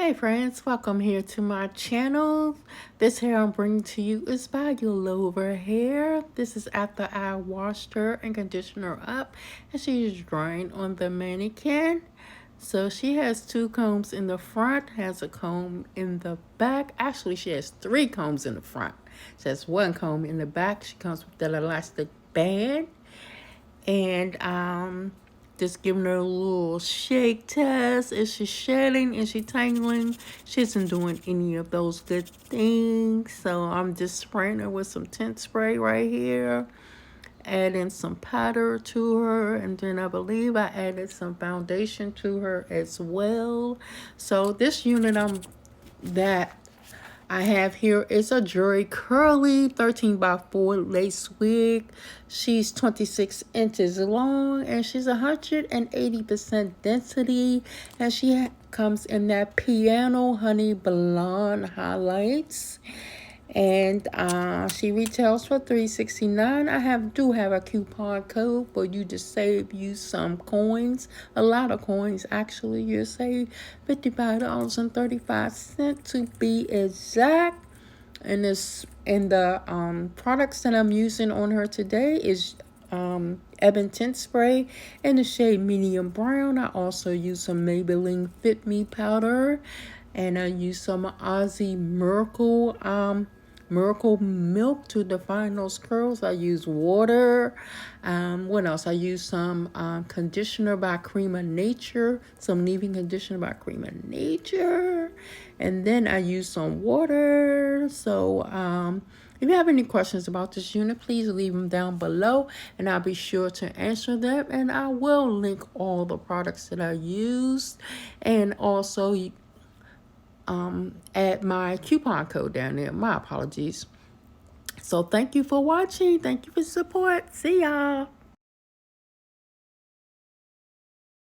Hey friends, welcome here to my channel. This hair I'm bringing to you is by YOLOVA hair. This is after I washed her and conditioned her up and she's drying on the mannequin. So she has two combs in the front, has a comb in the back. Actually, she has three combs in the front. She has one comb in the back. She comes with that elastic band. And just giving her a little shake test. Is she shedding? Is she tangling? She isn't doing any of those good things. So I'm just spraying her with some tint spray right here. Adding some powder to her. And then I believe I added some foundation to her as well. So this unit that I have here is a Jury Curly 13x4 lace wig. She's 26 inches long and she's 180% density. And she comes in that piano honey blonde highlights. And she retails for $3.69. I do have a coupon code for you to save you some coins. A lot of coins, actually. You'll save $55.35 to be exact. And the products that I'm using on her today is Ebon Tint Spray in the shade medium brown. I also use some Maybelline Fit Me powder. And I use some Aussie Miracle Milk to define those curls. I use water. What else? I use some conditioner by Cream of Nature. Some leave-in conditioner by Cream of Nature. And then I use some water. So if you have any questions about this unit, please leave them down below. And I'll be sure to answer them. And I will link all the products that I used. And also add my coupon code down there. My apologies. So thank you for watching. Thank you for support. See y'all.